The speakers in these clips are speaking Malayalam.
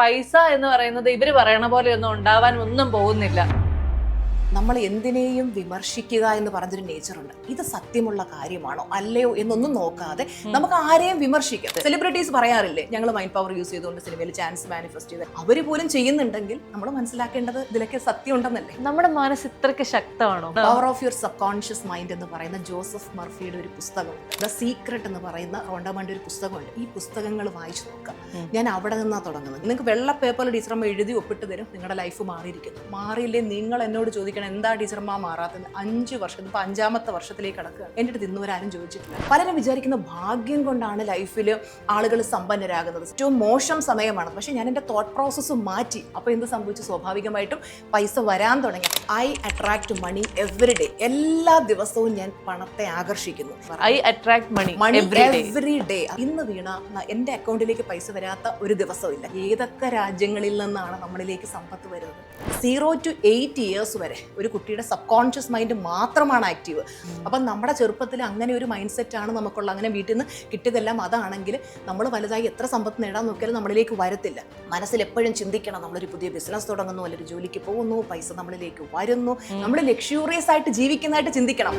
പൈസ എന്ന് പറയുന്നത് ഇവര് പറയണ പോലെ ഒന്നും ഉണ്ടാവാൻ ഒന്നും പോകുന്നില്ല. നമ്മൾ എന്തിനേയും വിമർശിക്കുക എന്ന് പറഞ്ഞൊരു നേച്ചറുണ്ട്. ഇത് സത്യമുള്ള കാര്യമാണോ അല്ലയോ എന്നൊന്നും നോക്കാതെ നമുക്ക് ആരെയും വിമർശിക്കാം. സെലിബ്രിറ്റീസ് പറയാറില്ലേ, ഞങ്ങൾ മൈൻഡ് പവർ യൂസ് ചെയ്തുകൊണ്ട് സിനിമയിൽ ചാൻസ് മാനിഫെസ്റ്റ് ചെയ്ത് അവർ പോലും ചെയ്യുന്നുണ്ടെങ്കിൽ നമ്മൾ മനസ്സിലാക്കേണ്ടത് ഇതിലൊക്കെ സത്യം ഉണ്ടെന്നല്ലേ. നമ്മുടെ മനസ്സ് ഇത്രയ്ക്ക് ശക്തമാണോ? Power of your subconscious mind എന്ന് പറയുന്ന ജോസഫ് മർഫിയുടെ ഒരു പുസ്തകമുണ്ട്. ദ സീക്രട്ട് എന്ന് പറയുന്ന റോണ്ടമന്റെ ഒരു പുസ്തകമുണ്ട്. ഈ പുസ്തകങ്ങൾ വായിച്ചു നോക്കാം. ഞാൻ അവിടെ നിന്നാണ് തുടങ്ങുന്നത്. നിങ്ങൾക്ക് വെള്ള പേപ്പറിൽ ടീച്ചറമ്മ എഴുതി ഒപ്പിട്ട് തരും, നിങ്ങളുടെ ലൈഫ് മാറിയിരിക്കുന്നു. മാറിയില്ലേ നിങ്ങൾ എന്നോട് ചോദിക്കണം എന്താ ടീച്ചർമാ മാറാത്തത്? 5 വർഷം, ഇപ്പൊ 5ാമത്തെ വർഷത്തിലേക്ക് കടക്കുക. എൻ്റെ അടുത്ത് ഇന്നുവരാരും ചോദിച്ചിട്ടില്ല. പലരും വിചാരിക്കുന്ന ഭാഗ്യം കൊണ്ടാണ് ലൈഫിൽ ആളുകൾ സമ്പന്നരാകുന്നത്. ഏറ്റവും മോശം സമയമാണ്. പക്ഷെ ഞാൻ എൻ്റെ തോട്ട് പ്രോസസ്സ് മാറ്റി. അപ്പോൾ എന്ത് സംഭവിച്ചു? സ്വാഭാവികമായിട്ടും പൈസ വരാൻ തുടങ്ങി. I attract money every day. എല്ലാ ദിവസവും ഞാൻ പണത്തെ ആകർഷിക്കുന്നു. I attract money every day. ഇന്ന് വീണ എൻ്റെ അക്കൗണ്ടിലേക്ക് പൈസ വരാത്ത ഒരു ദിവസമില്ല. ഏതൊക്കെ രാജ്യങ്ങളിൽ നിന്നാണ് നമ്മളിലേക്ക് സമ്പത്ത് വരുന്നത്? 0 to 8 years വരെ ഒരു കുട്ടിയുടെ സബ് കോൺഷ്യസ് മൈൻഡ് മാത്രമാണ് ആക്റ്റീവ്. അപ്പം നമ്മുടെ ചെറുപ്പത്തിൽ അങ്ങനെ ഒരു മൈൻഡ് സെറ്റാണ് നമുക്കുള്ള. അങ്ങനെ വീട്ടിൽ നിന്ന് കിട്ടിയതെല്ലാം അതാണെങ്കിൽ നമ്മൾ വലുതായി എത്ര സമ്പത്ത് നേടാൻ നോക്കിയാലും നമ്മളിലേക്ക് വരത്തില്ല. മനസ്സിൽ എപ്പോഴും ചിന്തിക്കണം, നമ്മളൊരു പുതിയ ബിസിനസ് തുടങ്ങുന്നു, അല്ലെങ്കിൽ ജോലിക്ക് പോകുന്നു, പൈസ നമ്മളിലേക്ക് വരുന്നു, നമ്മൾ ലക്ഷൂറിയസ് ആയിട്ട് ജീവിക്കുന്നതായിട്ട് ചിന്തിക്കണം.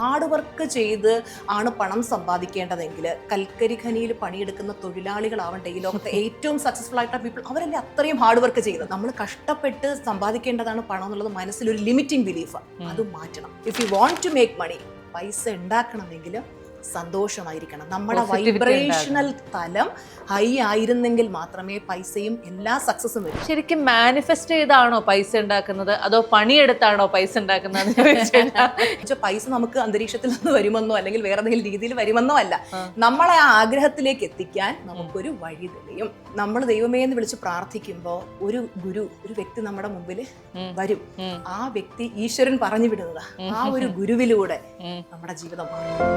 ഹാർഡ് വർക്ക് ചെയ്ത് ആണ് പണം സമ്പാദിക്കേണ്ടതെങ്കിൽ കൽക്കരി ഖനിയിൽ പണിയെടുക്കുന്ന തൊഴിലാളികളാവട്ടെ, ഈ ലോകത്തെ ഏറ്റവും സക്സസ്ഫുൾ ആയിട്ടുള്ള പീപ്പിൾ, അവരല്ലേ അത്രയും ഹാർഡ് വർക്ക് ചെയ്യുന്നത്. നമ്മൾ കഷ്ടപ്പെട്ട് സമ്പാദിക്കേണ്ടതാണ് പണം എന്നുള്ളത് മനസ്സിലൊരു ലിമിറ്റിംഗ് ബിലീഫാണ്. അത് മാറ്റണം. If you want to make money, പൈസ ഉണ്ടാക്കണമെങ്കിൽ സന്തോഷമായിരിക്കണം. നമ്മുടെ വൈബ്രേഷണൽ തലം ഹൈ ആയിരുന്നെങ്കിൽ മാത്രമേ പൈസയും എല്ലാ സക്സസും വരും. ശരിക്കും മാനിഫെസ്റ്റ് ചെയ്താണോ പൈസ ഉണ്ടാക്കുന്നത്, അതോ പണിയെടുത്താണോ പൈസ ഉണ്ടാക്കുന്നത്? പൈസ നമുക്ക് അന്തരീക്ഷത്തിൽ നിന്ന് വരുമെന്നോ അല്ലെങ്കിൽ വേറെ ഏതെങ്കിലും രീതിയിൽ വരുമെന്നോ അല്ല. നമ്മളെ ആ ആഗ്രഹത്തിലേക്ക് എത്തിക്കാൻ നമുക്കൊരു വഴി തെളിയും. നമ്മൾ ദൈവമേ എന്ന് വിളിച്ച് പ്രാർത്ഥിക്കുമ്പോൾ ഒരു ഗുരു, ഒരു വ്യക്തി നമ്മുടെ മുമ്പിൽ വരും. ആ വ്യക്തി ഈശ്വരൻ പറഞ്ഞു വിടുന്നതാ. ആ ഒരു ഗുരുവിലൂടെ നമ്മുടെ ജീവിതം മാറും.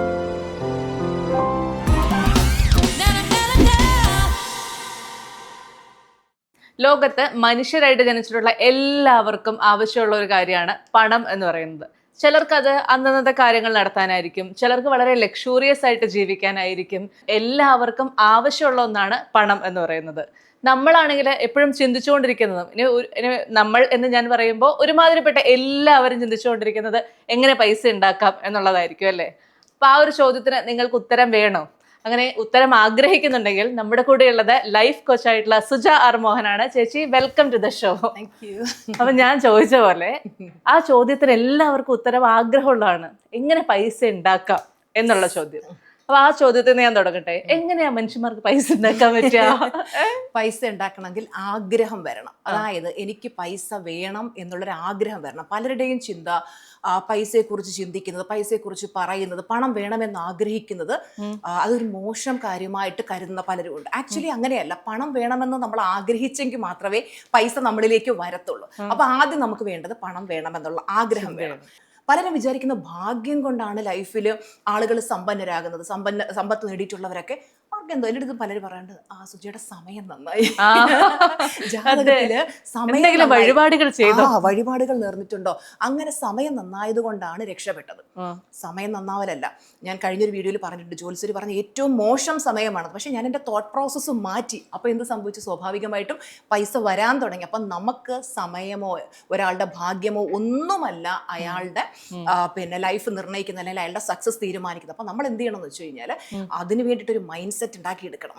ലോകത്ത് മനുഷ്യരായിട്ട് ജനിച്ചിട്ടുള്ള എല്ലാവർക്കും ആവശ്യമുള്ള ഒരു കാര്യമാണ് പണം എന്ന് പറയുന്നത്. ചിലർക്കത് അന്നന്നത്തെ കാര്യങ്ങൾ നടത്താനായിരിക്കും, ചിലർക്ക് വളരെ ലക്ഷൂറിയസ് ആയിട്ട് ജീവിക്കാനായിരിക്കും. എല്ലാവർക്കും ആവശ്യമുള്ള ഒന്നാണ് പണം എന്ന് പറയുന്നത്. നമ്മളാണെങ്കിൽ എപ്പോഴും ചിന്തിച്ചുകൊണ്ടിരിക്കുന്നതും ഇനി നമ്മൾ എന്ന് ഞാൻ പറയുമ്പോൾ ഒരുമാതിരിപ്പെട്ട എല്ലാവരും ചിന്തിച്ചുകൊണ്ടിരിക്കുന്നത് എങ്ങനെ പൈസ ഉണ്ടാക്കാം എന്നുള്ളതായിരിക്കും അല്ലേ. അപ്പൊ ആ ഒരു ചോദ്യത്തിന് നിങ്ങൾക്ക് ഉത്തരം വേണോ? അങ്ങനെ ഉത്തരം ആഗ്രഹിക്കുന്നുണ്ടെങ്കിൽ നമ്മുടെ കൂടെയുള്ളത് ലൈഫ് കോച്ചായിട്ടുള്ള സുജ ആർ മോഹനാണ്. ചേച്ചി, വെൽക്കം ടു ദ ഷോ. അപ്പൊ ഞാൻ ചോദിച്ച പോലെ ആ ചോദ്യത്തിന് എല്ലാവർക്കും ഉത്തരം ആഗ്രഹമുള്ളതാണ്, എങ്ങനെ പൈസ ഉണ്ടാക്കാം എന്നുള്ള ചോദ്യം. അപ്പൊ ആ ചോദ്യത്തിൽ ഞാൻ തുടങ്ങട്ടെ. എങ്ങനെയാ മനുഷ്യന്മാർക്ക് പൈസ ഉണ്ടാക്കാൻ പറ്റുക? പൈസ ഉണ്ടാക്കണമെങ്കിൽ ആഗ്രഹം വരണം. അതായത് എനിക്ക് പൈസ വേണം എന്നുള്ളൊരു ആഗ്രഹം വരണം. പലരുടെയും ചിന്ത പൈസയെക്കുറിച്ച് ചിന്തിക്കുന്നത്, പൈസയെക്കുറിച്ച് പറയുന്നത്, പണം വേണമെന്ന് ആഗ്രഹിക്കുന്നത് അതൊരു മോശം കാര്യമായിട്ട് കരുതുന്ന പലരും ഉണ്ട്. ആക്ച്വലി അങ്ങനെയല്ല. പണം വേണമെന്ന് നമ്മൾ ആഗ്രഹിച്ചെങ്കിൽ മാത്രമേ പൈസ നമ്മളിലേക്ക് വരത്തുള്ളൂ. അപ്പൊ ആദ്യം നമുക്ക് വേണ്ടത് പണം വേണമെന്നുള്ള ആഗ്രഹം വേണം. പലരും വിചാരിക്കുന്ന ഭാഗ്യം കൊണ്ടാണ് ലൈഫിൽ ആളുകൾ സമ്പന്നരാകുന്നത്. സമ്പത്ത് നേടിയിട്ടുള്ളവരൊക്കെ അവർക്ക് എന്തോ എൻ്റെ അടുത്ത് പലരും പറയാണ്ട്, സുജിയുടെ സമയം നന്നായി, ജാതകത്തില് സമയം വഴിപാടുകൾ നേർന്നിട്ടുണ്ടോ, അങ്ങനെ സമയം നന്നായത് കൊണ്ടാണ് രക്ഷപ്പെട്ടത്. സമയം നന്നാവലല്ല. ഞാൻ കഴിഞ്ഞൊരു വീഡിയോയിൽ പറഞ്ഞിട്ടുണ്ട്, ജോത്സ്യർ പറഞ്ഞ ഏറ്റവും മോശം സമയമാണ്. പക്ഷെ ഞാൻ എൻ്റെ തോട്ട് പ്രോസസ്സ് മാറ്റി. അപ്പോൾ എന്ത് സംഭവിച്ചു? സ്വാഭാവികമായിട്ടും പൈസ വരാൻ തുടങ്ങി. അപ്പം നമുക്ക് സമയമോ ഒരാളുടെ ഭാഗ്യമോ ഒന്നുമല്ല അയാളുടെ ലൈഫ് നിർണ്ണയിക്കുന്നത്, അല്ലെങ്കിൽ അയാളുടെ സക്സസ് തീരുമാനിക്കുന്നത്. അപ്പം നമ്മൾ എന്ത് ചെയ്യണം എന്ന് വെച്ച് കഴിഞ്ഞാൽ അതിന് വേണ്ടിയിട്ടൊരു മൈൻഡ് സെറ്റ് ഉണ്ടാക്കിയെടുക്കണം.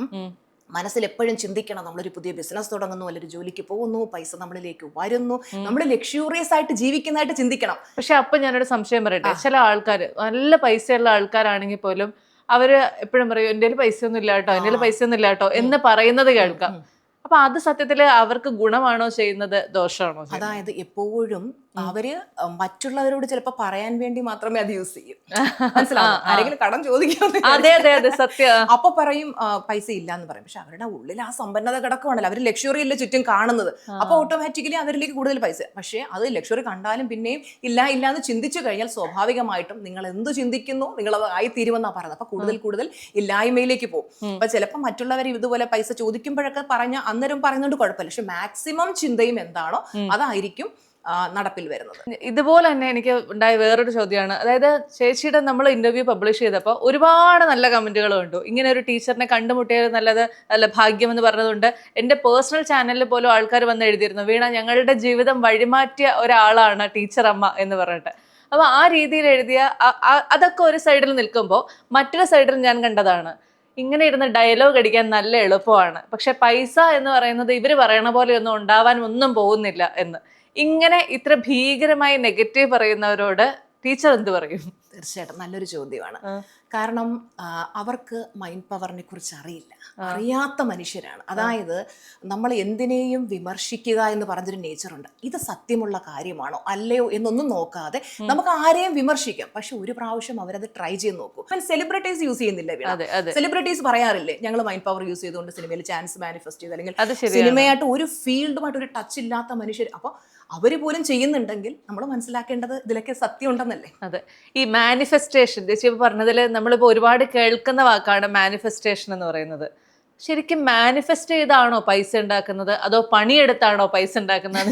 മനസ്സിൽ എപ്പോഴും ചിന്തിക്കണം, നമ്മളൊരു പുതിയ ബിസിനസ് തുടങ്ങുന്നു, അല്ലെങ്കിൽ ജോലിക്ക് പോകുന്നു, പൈസ നമ്മളിലേക്ക് വരുന്നു, നമ്മൾ ലക്ഷൂറിയസ് ആയിട്ട് ജീവിക്കുന്നതായിട്ട് ചിന്തിക്കണം. പക്ഷെ അപ്പൊ ഞാനൊരു സംശയം പറയട്ടെ, ചില ആൾക്കാർ നല്ല പൈസയുള്ള ആൾക്കാരാണെങ്കിൽ പോലും അവര് എപ്പോഴും പറയും എൻ്റെ പൈസ ഒന്നും ഇല്ല കേട്ടോ, എൻ്റെ പൈസ ഒന്നും ഇല്ല കേട്ടോ എന്ന് പറയുന്നത് കേൾക്കാം. അപ്പൊ അത് സത്യത്തില് അവർക്ക് ഗുണമാണോ ചെയ്യുന്നത്, ദോഷമാണോ? അതായത് എപ്പോഴും അവര് മറ്റുള്ളവരോട് ചിലപ്പോ പറയാൻ വേണ്ടി മാത്രമേ അത് യൂസ് ചെയ്യും. മനസ്സിലാവും. ആരെങ്കിലും കടം ചോദിക്കാതെ അപ്പൊ പറയും പൈസ ഇല്ല എന്ന് പറയും. പക്ഷെ അവരുടെ ഉള്ളിൽ ആ സമ്പന്നത കിടക്കുവാണല്ലോ. അവർ ലക്ഷറിയല്ലേ ചുറ്റും കാണുന്നത്. അപ്പൊ ഓട്ടോമാറ്റിക്കലി അവരിലേക്ക് കൂടുതൽ പൈസ. പക്ഷെ അത് ലക്ഷറി കണ്ടാലും പിന്നെയും ഇല്ല എന്ന് ചിന്തിച്ചു കഴിഞ്ഞാൽ സ്വാഭാവികമായിട്ടും നിങ്ങൾ എന്ത് ചിന്തിക്കുന്നു നിങ്ങൾ അത് ആയിത്തീരുമെന്നാണ് പറയുന്നത്. അപ്പൊ കൂടുതൽ ഇല്ലായ്മയിലേക്ക് പോകും. അപ്പൊ ചിലപ്പോൾ മറ്റുള്ളവർ ഇതുപോലെ പൈസ ചോദിക്കുമ്പോഴൊക്കെ അന്നേരം പറയുന്നതുകൊണ്ട് കുഴപ്പമില്ല. പക്ഷെ മാക്സിമം ചിന്തയും എന്താണോ അതായിരിക്കും നടപ്പിൽ വരുന്നത്. ഇതുപോലെ തന്നെ എനിക്ക് ഉണ്ടായ വേറൊരു ചോദ്യമാണ്, അതായത് ചേച്ചിയുടെ നമ്മൾ ഇന്റർവ്യൂ പബ്ലിഷ് ചെയ്തപ്പോൾ ഒരുപാട് നല്ല കമന്റുകൾ കണ്ടു. ഇങ്ങനെ ഒരു ടീച്ചറിനെ കണ്ടുമുട്ടിയത് നല്ലത് അല്ല ഭാഗ്യം എന്ന് പറഞ്ഞതുകൊണ്ട് എൻ്റെ പേഴ്സണൽ ചാനലിൽ പോലും ആൾക്കാർ വന്ന് എഴുതിയിരുന്നു, വീണ ഞങ്ങളുടെ ജീവിതം വഴിമാറ്റിയ ഒരാളാണ് ടീച്ചർ അമ്മ എന്ന് പറഞ്ഞിട്ട്. അപ്പൊ ആ രീതിയിൽ എഴുതിയ അതൊക്കെ ഒരു സൈഡിൽ നിൽക്കുമ്പോൾ മറ്റൊരു സൈഡിൽ ഞാൻ കണ്ടതാണ്, ഇങ്ങനെ ഇരുന്ന് ഡയലോഗ് അടിക്കാൻ നല്ല എളുപ്പമാണ്, പക്ഷെ പൈസ എന്ന് പറയുന്നത് ഇവർ പറയണ പോലെ ഒന്നും ഉണ്ടാവാൻ ഒന്നും പോകുന്നില്ല എന്ന്. ഇങ്ങനെ ഇത്ര ഭീകരമായി നെഗറ്റീവ് പറയുന്നവരോട് ടീച്ചർ എന്ത് പറയും? തീർച്ചയായിട്ടും നല്ലൊരു ചോദ്യമാണ്. കാരണം അവർക്ക് മൈൻഡ് പവറിനെ കുറിച്ച് അറിയില്ല, അറിയാത്ത മനുഷ്യരാണ്. അതായത് നമ്മൾ എന്തിനേയും വിമർശിക്കുക എന്ന് പറഞ്ഞൊരു നേച്ചറുണ്ട്. ഇത് സത്യമുള്ള കാര്യമാണോ അല്ലയോ എന്നൊന്നും നോക്കാതെ നമുക്ക് ആരെയും വിമർശിക്കാം, പക്ഷെ ഒരു പ്രാവശ്യം അവരത് ട്രൈ ചെയ്ത് നോക്കൂ. സെലിബ്രിറ്റീസ് യൂസ് ചെയ്യുന്നില്ല, സെലിബ്രിറ്റീസ് പറയാറില്ലേ ഞങ്ങൾ മൈൻഡ് പവർ യൂസ് ചെയ്തുകൊണ്ട് സിനിമയിൽ ചാൻസ് മാനിഫെസ്റ്റ് ചെയ്ത്, അല്ലെങ്കിൽ സിനിമയായിട്ട് ഒരു ഫീൽഡുമായിട്ട് ഒരു ടച്ച് ഇല്ലാത്ത മനുഷ്യർ. അപ്പോൾ അവർ പോലും ചെയ്യുന്നുണ്ടെങ്കിൽ നമ്മൾ മനസ്സിലാക്കേണ്ടത് ഇതിലൊക്കെ സത്യം ഉണ്ടെന്നല്ലേ. അതെ, ഈ മാനിഫെസ്റ്റേഷൻ ചേച്ചി പറഞ്ഞതിൽ നമ്മളിപ്പോൾ ഒരുപാട് കേൾക്കുന്ന വാക്കാണ് മാനിഫെസ്റ്റേഷൻ എന്ന് പറയുന്നത്. ശരിക്കും മാനിഫെസ്റ്റ് ചെയ്താണോ പൈസ ഉണ്ടാക്കുന്നത്, അതോ പണിയെടുത്താണോ പൈസ ഉണ്ടാക്കുന്നത്?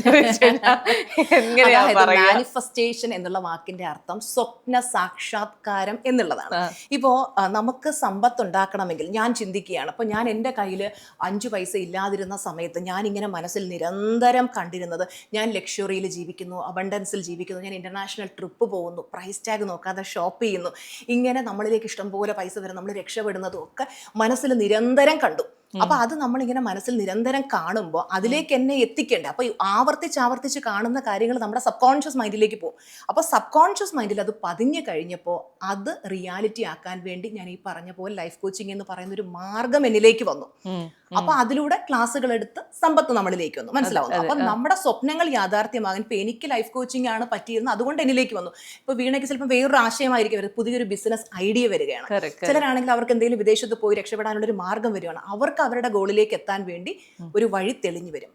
മാനിഫെസ്റ്റേഷൻ എന്നുള്ള വാക്കിന്റെ അർത്ഥം സ്വപ്ന സാക്ഷാത്കാരം എന്നുള്ളതാണ്. ഇപ്പോ നമുക്ക് സമ്പത്ത് ഉണ്ടാക്കണമെങ്കിൽ ഞാൻ ചിന്തിക്കുകയാണ്, അപ്പൊ ഞാൻ എൻ്റെ കയ്യിൽ 5 പൈസ ഇല്ലാതിരുന്ന സമയത്ത് ഞാൻ ഇങ്ങനെ മനസ്സിൽ നിരന്തരം കണ്ടിരുന്നത്, ഞാൻ ലക്ഷറിയിൽ ജീവിക്കുന്നു, അബണ്ടൻസിൽ ജീവിക്കുന്നു, ഞാൻ ഇന്റർനാഷണൽ ട്രിപ്പ് പോകുന്നു, പ്രൈസ് ടാഗ് നോക്കാതെ ഷോപ്പ് ചെയ്യുന്നു, ഇങ്ങനെ നമ്മളിലേക്ക് ഇഷ്ടംപോലെ പൈസ വരും, നമ്മൾ രക്ഷപ്പെടുന്നതും ഒക്കെ മനസ്സിൽ നിരന്തരം കണ്ടു. അപ്പൊ അത് നമ്മളിങ്ങനെ മനസ്സിൽ നിരന്തരം കാണുമ്പോൾ അതിലേക്ക് എന്നെ എത്തിക്കേണ്ടേ. അപ്പൊ ആവർത്തിച്ച് കാണുന്ന കാര്യങ്ങൾ നമ്മുടെ സബ് കോൺഷ്യസ് മൈൻഡിലേക്ക് പോകും. അപ്പൊ സബ് കോൺഷ്യസ് മൈൻഡിൽ അത് പതിഞ്ഞു കഴിഞ്ഞപ്പോൾ അത് റിയാലിറ്റി ആക്കാൻ വേണ്ടി ഞാൻ ഈ പറഞ്ഞ പോലെ ലൈഫ് കോച്ചിങ് എന്ന് പറയുന്ന ഒരു മാർഗം എന്നിലേക്ക് വന്നു. അപ്പൊ അതിലൂടെ ക്ലാസ്സുകൾ എടുത്ത് സമ്പത്ത് നമ്മളിലേക്ക് വന്നു, മനസ്സിലാവുന്നു. അപ്പൊ നമ്മുടെ സ്വപ്നങ്ങൾ യാഥാർത്ഥ്യമാകാൻ ഇപ്പൊ എനിക്ക് ലൈഫ് കോച്ചിങ് ആണ് പറ്റിയിരുന്നത്, അതുകൊണ്ട് എന്നിലേക്ക് വന്നു. ഇപ്പൊ വീണയ്ക്ക് ചിലപ്പോൾ വേറൊരു ആശയമായിരിക്കും, പുതിയൊരു ബിസിനസ് ഐഡിയ വരികയാണ്. ചിലരാണെങ്കിൽ അവർക്ക് എന്തെങ്കിലും വിദേശത്ത് പോയി രക്ഷപ്പെടാനുള്ള ഒരു മാർഗം വരികയാണ്, അവർക്ക് അവരുടെ ഗോളിലേക്ക് എത്താൻ വേണ്ടി ഒരു വഴി തെളിഞ്ഞു വരും.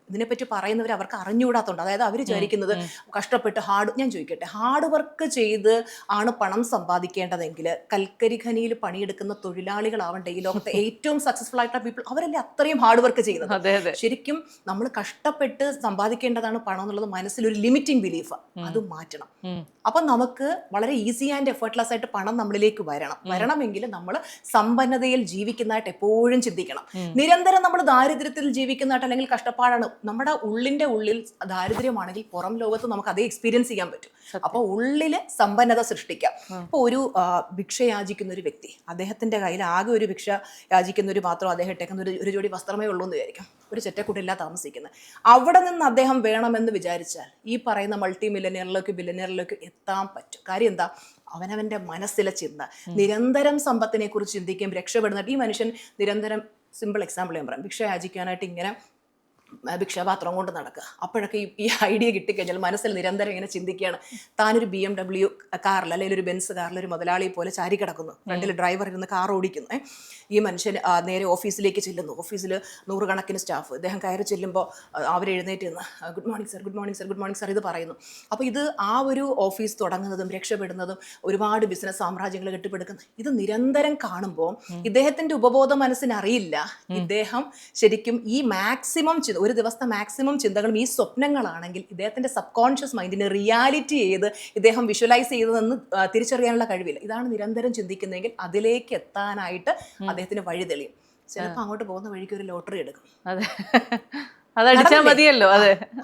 ഇതിനെപ്പറ്റി പറയുന്നവർ അവർക്ക് അറിഞ്ഞുകൂടാത്തുണ്ട്. അതായത് അവർ വിചാരിക്കുന്നത് കഷ്ടപ്പെട്ട് ഞാൻ ചോദിക്കട്ടെ, ഹാർഡ് വർക്ക് ചെയ്ത് ആണ് പണം സമ്പാദിക്കേണ്ടതെങ്കിൽ കൽക്കരി ഖനിയിൽ പണിയെടുക്കുന്ന തൊഴിലാളികളാവട്ടെ ഈ ലോകത്തെ ഏറ്റവും സക്സസ്ഫുൾ ആയിട്ടുള്ള പീപ്പിൾ, അവരല്ലേ അത്രയും ഹാർഡ് വർക്ക് ചെയ്യുന്നത്. ശരിക്കും നമ്മൾ കഷ്ടപ്പെട്ട് സമ്പാദിക്കേണ്ടതാണ് പണം എന്നുള്ളത് മനസ്സിലൊരു ലിമിറ്റിംഗ് ബിലീഫ്, അത് മാറ്റണം. അപ്പൊ നമുക്ക് വളരെ ഈസി ആൻഡ് എഫേർട്ട്ലെസ് ആയിട്ട് പണം നമ്മളിലേക്ക് വരണമെങ്കിൽ നമ്മൾ സമ്പന്നതയിൽ ജീവിക്കുന്നതായിട്ട് എപ്പോഴും ചിന്തിക്കണം. നിരന്തരം നമ്മൾ ദാരിദ്ര്യത്തിൽ ജീവിക്കുന്നതായിട്ട് അല്ലെങ്കിൽ കഷ്ടപ്പാടാണ്, നമ്മുടെ ഉള്ളിന്റെ ഉള്ളിൽ ദാരിദ്ര്യമാണെങ്കിൽ പുറം ലോകത്ത് നമുക്ക് അതേ എക്സ്പീരിയൻസ് ചെയ്യാൻ പറ്റും. അപ്പൊ ഉള്ളില് സമ്പന്നത സൃഷ്ടിക്കാം. ഇപ്പൊ ഒരു ഭിക്ഷ യാചിക്കുന്ന ഒരു വ്യക്തി, അദ്ദേഹത്തിന്റെ കയ്യിൽ ആകെ ഒരു ഭിക്ഷ യാചിക്കുന്നവർ മാത്രം അദ്ദേഹം ഇട്ടേക്കുന്ന ഒരു ജോഡി വസ്ത്രമേ ഉള്ളൂ എന്ന് വിചാരിക്കാം, ഒരു ചെറ്റക്കുട്ടില്ല താമസിക്കുന്നത്. അവിടെ നിന്ന് അദ്ദേഹം വേണമെന്ന് വിചാരിച്ചാൽ ഈ പറയുന്ന മൾട്ടി ബില്യണിയറിലേക്ക് എത്താൻ പറ്റും. കാര്യം എന്താ? അവനവന്റെ മനസ്സിലെ ചിന്ത നിരന്തരം സമ്പത്തിനെ കുറിച്ച് ചിന്തിക്കുകയും രക്ഷപ്പെടുന്നിട്ട് ഈ മനുഷ്യൻ നിരന്തരം, സിമ്പിൾ എക്സാമ്പിൾ ഞാൻ പറയാം, ഭിക്ഷ യാചിക്കാനായിട്ട് ഇങ്ങനെ ഭിക്ഷാപാത്രം കൊണ്ട് നടക്കുക. അപ്പോഴൊക്കെ ഈ ഐഡിയ കിട്ടിക്കഴിഞ്ഞാൽ മനസ്സിൽ നിരന്തരം ഇങ്ങനെ ചിന്തിക്കുകയാണ്, താനൊരു BMW കാറിൽ അല്ലെങ്കിൽ ഒരു ബെൻസ് കാറിൽ ഒരു മുതലാളി പോലെ ചാരി കിടക്കുന്നു, ഫ്രണ്ടിൽ ഡ്രൈവർ ഇരുന്ന് കാർ ഓടിക്കുന്നു. ഈ മനുഷ്യൻ നേരെ ഓഫീസിലേക്ക് ചെല്ലുന്നു. ഓഫീസിൽ 100 കണക്കിന് സ്റ്റാഫ്. ഇദ്ദേഹം കയറി ചെല്ലുമ്പോൾ അവരെഴുന്നേറ്റ് നിന്ന് good morning sir, good morning sir, good morning sir ഇത് പറയുന്നു. അപ്പോൾ ഇത് ആ ഒരു ഓഫീസ് തുടങ്ങുന്നതും രക്ഷപ്പെടുന്നതും ഒരുപാട് ബിസിനസ് സാമ്രാജ്യങ്ങൾ കെട്ടിപ്പടുക്കുന്നത് ഇത് നിരന്തരം കാണുമ്പോൾ ഇദ്ദേഹത്തിന്റെ ഉപബോധ മനസ്സിന് അറിയില്ല, ഇദ്ദേഹം ശരിക്കും ഈ മാക്സിമം ഒരു ദിവസത്തെ മാക്സിമം ചിന്തകളും ഈ സ്വപ്നങ്ങളാണെങ്കിൽ ഇദ്ദേഹത്തിന്റെ സബ് കോൺഷ്യസ് മൈൻഡിനെ റിയാലിറ്റി ചെയ്ത് ഇദ്ദേഹം വിഷ്വലൈസ് ചെയ്തതെന്ന് തിരിച്ചറിയാനുള്ള കഴിവില്ല. ഇതാണ് നിരന്തരം ചിന്തിക്കുന്നതെങ്കിൽ അതിലേക്ക് എത്താനായിട്ട് അദ്ദേഹത്തിന് വഴി തെളിയും. ചിലപ്പോൾ അങ്ങോട്ട് പോകുന്ന വഴിക്ക് ഒരു ലോട്ടറി എടുക്കും, മതിയല്ലോ.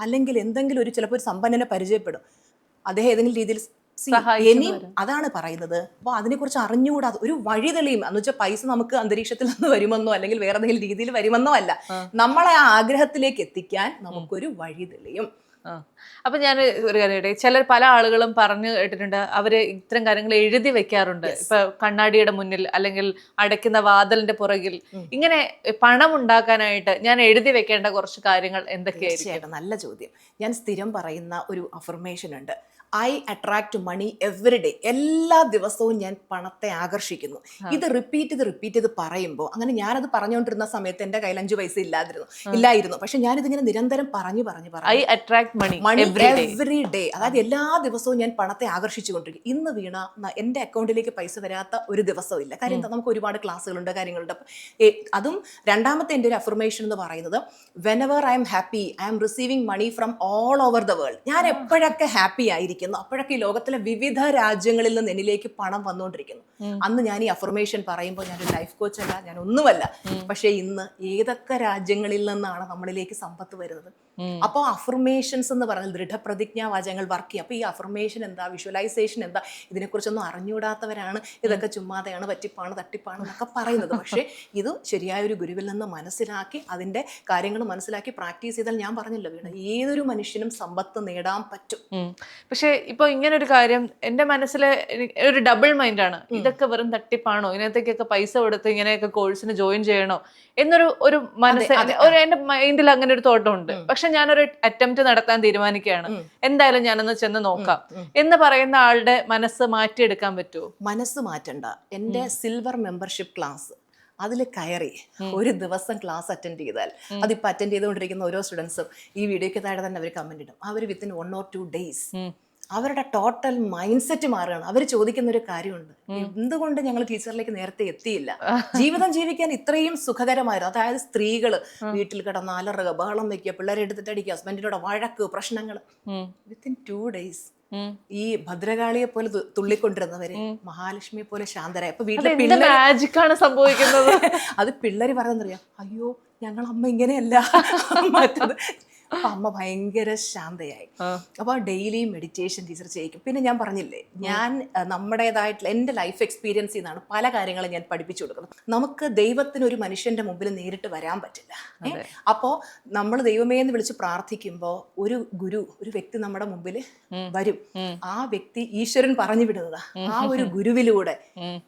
അല്ലെങ്കിൽ എന്തെങ്കിലും ചിലപ്പോൾ ഒരു സമ്പന്നനെ പരിചയപ്പെടും, അദ്ദേഹം ഏതെങ്കിലും രീതിയിൽ ഇനിയും അതാണ് പറയുന്നത്. അപ്പോൾ അതിനെക്കുറിച്ച് അറിഞ്ഞുകൂടാതെ ഒരു വഴി തെളിയും എന്ന് വെച്ചാൽ പൈസ നമുക്ക് അന്തരീക്ഷത്തിൽ നിന്ന് വരുമെന്നോ അല്ലെങ്കിൽ വേറെ എന്തെങ്കിലും രീതിയിൽ വരുമെന്നോ അല്ല, നമ്മളെ ആ ആഗ്രഹത്തിലേക്ക് എത്തിക്കാൻ നമുക്കൊരു വഴി തെളിയും. അപ്പൊ ഞാൻ ഒരു കാര്യം, പല ആളുകളും പറഞ്ഞു കേട്ടിട്ടുണ്ട്, അവര് ഇത്തരം കാര്യങ്ങൾ എഴുതി വെക്കാറുണ്ട്. ഇപ്പൊ കണ്ണാടിയുടെ മുന്നിൽ അല്ലെങ്കിൽ അടയ്ക്കുന്ന വാതിലിന്റെ പുറകിൽ. ഇങ്ങനെ പണം ഉണ്ടാക്കാനായിട്ട് ഞാൻ എഴുതി വെക്കേണ്ട കുറച്ച് കാര്യങ്ങൾ എന്തൊക്കെയായിരിക്കും? നല്ല ചോദ്യം. ഞാൻ സ്ഥിരം പറയുന്ന ഒരു അഫർമേഷൻ ഉണ്ട്, I attract money every day. എല്ലാ ദിവസവും ഞാൻ പണത്തെ ആകർഷിക്കുന്നു. ഇത് റിപ്പീറ്റ് ചെയ്ത് പറയുമ്പോൾ, അങ്ങനെ ഞാനത് പറഞ്ഞുകൊണ്ടിരുന്ന സമയത്ത് എൻ്റെ കയ്യിൽ 5 പൈസ ഇല്ലായിരുന്നു. പക്ഷെ ഞാനിതിങ്ങനെ നിരന്തരം പറഞ്ഞു I attract money every day, അതായത് എല്ലാ ദിവസവും ഞാൻ പണത്തെ ആകർഷിച്ചുകൊണ്ടിരിക്കും. ഇന്ന് വീണ എൻ്റെ അക്കൗണ്ടിലേക്ക് പൈസ വരാത്ത ഒരു ദിവസവും ഇല്ല. കാര്യം എന്താ, നമുക്ക് ഒരുപാട് ക്ലാസ്സുകളുണ്ട്, കാര്യങ്ങളുണ്ട്. അതും രണ്ടാമത്തെ എൻ്റെ ഒരു അഫർമേഷൻ എന്ന് പറയുന്നത്, whenever I'm happy I'm receiving money from all over the world. ഞാൻ എപ്പോഴൊക്കെ ഹാപ്പി ആയിരിക്കുന്നു അപ്പോഴൊക്കെ ഈ ലോകത്തിലെ വിവിധ രാജ്യങ്ങളിൽ നിന്ന് എന്നിലേക്ക് പണം വന്നുകൊണ്ടിരിക്കുന്നു. അന്ന് ഞാൻ ഈ അഫർമേഷൻ പറയുമ്പോൾ ഞാനൊരു ലൈഫ് കോച്ച് അല്ല, ഞാൻ ഒന്നുമല്ല. പക്ഷെ ഇന്ന് ഏതൊക്കെ രാജ്യങ്ങളിൽ നിന്നാണ് നമ്മളിലേക്ക് സമ്പത്ത് വരുന്നത്. അപ്പോൾ അഫർമേഷൻസ് എന്ന് പറഞ്ഞാൽ ദൃഢപ്രതിജ്ഞാവാചകങ്ങൾ വർക്ക് ചെയ്യും. അപ്പോൾ ഈ അഫർമേഷൻ എന്താ, വിഷ്വലൈസേഷൻ എന്താ, ഇതിനെക്കുറിച്ചൊന്നും അറിഞ്ഞുകൂടാത്തവരാണ് ഇതൊക്കെ ചുമ്മാതെയാണ്, പറ്റിപ്പാണ്, തട്ടിപ്പാണ് എന്നൊക്കെ പറയുന്നത്. പക്ഷേ ഇത് ശരിയായ ഒരു ഗുരുവിൽ നിന്ന് മനസ്സിലാക്കി അതിൻ്റെ കാര്യങ്ങൾ മനസ്സിലാക്കി പ്രാക്ടീസ് ചെയ്താൽ, ഞാൻ പറഞ്ഞല്ലോ വീണ, ഏതൊരു മനുഷ്യനും സമ്പത്ത് നേടാൻ പറ്റും. പക്ഷെ ഇപ്പൊ ഇങ്ങനെ ഒരു കാര്യം എന്റെ മനസ്സിൽ ഒരു ഡബിൾ മൈൻഡാണ്. ഇതൊക്കെ വെറും തട്ടിപ്പാണോ, ഇതിനകത്തേക്കൊക്കെ പൈസ കൊടുത്ത് ഇങ്ങനെയൊക്കെ കോഴ്സിന് ജോയിൻ ചെയ്യണോ എന്നൊരു മനസ്സ്, എന്റെ മൈൻഡിൽ അങ്ങനെ ഒരു തോട്ടമുണ്ട്. പക്ഷെ ഞാനൊരു അറ്റംപ്റ്റ് നടത്താൻ തീരുമാനിക്കുകയാണ്, എന്തായാലും ഞാനൊന്ന് ചെന്ന് നോക്കാം എന്ന് പറയുന്ന ആളുടെ മനസ്സ് മാറ്റിയെടുക്കാൻ പറ്റുമോ? മനസ്സ് മാറ്റണ്ട. എൻ്റെ സിൽവർ മെമ്പർഷിപ്പ് ക്ലാസ്, അതിൽ കയറി ഒരു ദിവസം ക്ലാസ് അറ്റൻഡ് ചെയ്താൽ, അതിപ്പോൾ അറ്റൻഡ് ചെയ്തുകൊണ്ടിരിക്കുന്ന ഓരോ സ്റ്റുഡൻസും ഈ വീഡിയോയ്ക്ക് താഴെ തന്നെ അവർ കമന്റ് ഇടും. അവർ വിത്തിൻ 1 or 2 days അവരുടെ ടോട്ടൽ മൈൻഡ് സെറ്റ് മാറുകയാണ്. അവർ ചോദിക്കുന്ന ഒരു കാര്യമുണ്ട്, എന്തുകൊണ്ട് ഞങ്ങൾ ടീച്ചറിലേക്ക് നേരത്തെ എത്തിയില്ല? ജീവിതം ജീവിക്കാൻ ഇത്രയും സുഖകരമായിരുന്നു. അതായത് സ്ത്രീകൾ വീട്ടിൽ കിടന്ന് അലറുക, ബഹളം വെക്കുക, പിള്ളേരെ എടുത്തിട്ട് അടിക്കുക, ഹസ്ബൻഡിനോട് വഴക്ക്, പ്രശ്നങ്ങൾ. വിത്തിൻ 2 days ഈ ഭദ്രകാളിയെ പോലെ തുള്ളിക്കൊണ്ടിരുന്നവര് മഹാലക്ഷ്മിയെ പോലെ ശാന്തരായി. അപ്പൊ വീട്ടിലെ മാജിക്കാണ് സംഭവിക്കുന്നത്. അത് പിള്ളേര് പറയുന്നറിയാം, അയ്യോ ഞങ്ങൾ അമ്മ ഇങ്ങനെയല്ല മറ്റത്. അപ്പൊ അമ്മ ഭയങ്കര ശാന്തയായി. അപ്പോൾ ഡെയിലി മെഡിറ്റേഷൻ ടീച്ചർ ചെയ്യിക്കും. പിന്നെ ഞാൻ പറഞ്ഞില്ലേ, ഞാൻ നമ്മുടേതായിട്ടുള്ള എൻ്റെ ലൈഫ് എക്സ്പീരിയൻസിൽ നിന്നാണ് പല കാര്യങ്ങളും ഞാൻ പഠിപ്പിച്ചു കൊടുക്കുന്നത്. നമുക്ക് ദൈവത്തിന് ഒരു മനുഷ്യന്റെ മുമ്പിൽ നേരിട്ട് വരാൻ പറ്റില്ല. അപ്പോൾ നമ്മൾ ദൈവമേ എന്ന് വിളിച്ച് പ്രാർത്ഥിക്കുമ്പോൾ ഒരു ഗുരു, ഒരു വ്യക്തി നമ്മുടെ മുമ്പിൽ വരും. ആ വ്യക്തി ഈശ്വരൻ പറഞ്ഞു വിടുന്നതാ. ആ ഒരു ഗുരുവിലൂടെ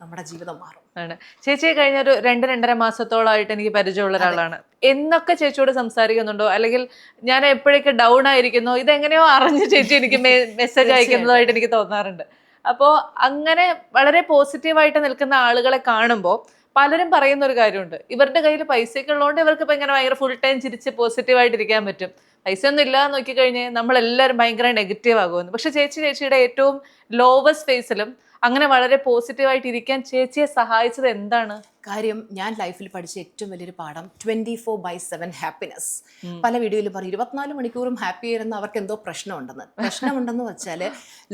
നമ്മുടെ ജീവിതം മാറും. ആണ്. ചേച്ചിയെ കഴിഞ്ഞ ഒരു 2-2.5 മാസത്തോളമായിട്ട് എനിക്ക് പരിചയമുള്ള ഒരാളാണ്. എന്നൊക്കെ ചേച്ചിയോട് സംസാരിക്കുന്നുണ്ടോ, അല്ലെങ്കിൽ ഞാൻ എപ്പോഴൊക്കെ ഡൗൺ ആയിരിക്കുന്നോ, ഇതെങ്ങനെയോ അറിഞ്ഞ് ചേച്ചി എനിക്ക് മെസ്സേജ് അയക്കുന്നതായിട്ട് എനിക്ക് തോന്നാറുണ്ട്. അപ്പോൾ അങ്ങനെ വളരെ പോസിറ്റീവായിട്ട് നിൽക്കുന്ന ആളുകളെ കാണുമ്പോൾ പലരും പറയുന്ന ഒരു കാര്യമുണ്ട്, ഇവരുടെ കയ്യിൽ പൈസയൊക്കെ ഉള്ളതുകൊണ്ട് ഇവർക്ക് ഇപ്പം ഇങ്ങനെ ഭയങ്കര ഫുൾ ടൈം ചിരിച്ച് പോസിറ്റീവായിട്ടിരിക്കാൻ പറ്റും, പൈസ ഒന്നും ഇല്ല നോക്കിക്കഴിഞ്ഞാൽ നമ്മളെല്ലാവരും ഭയങ്കര നെഗറ്റീവ് ആകുമെന്ന്. പക്ഷെ ചേച്ചിയുടെ ഏറ്റവും ലോവസ്റ്റ് ഫേസിലും അങ്ങനെ വളരെ പോസിറ്റീവായിട്ട് ഇരിക്കാൻ ചേച്ചിയെ സഹായിച്ചത് എന്താണ്? കാര്യം, ഞാൻ ലൈഫിൽ പഠിച്ച ഏറ്റവും വലിയൊരു പാഠം 24/7 ഹാപ്പിനെസ്. പല വീഡിയോയിലും പറയും 24 മണിക്കൂറും ഹാപ്പി ആയിരുന്ന അവർക്ക് എന്തോ പ്രശ്നമുണ്ടെന്ന് വെച്ചാൽ,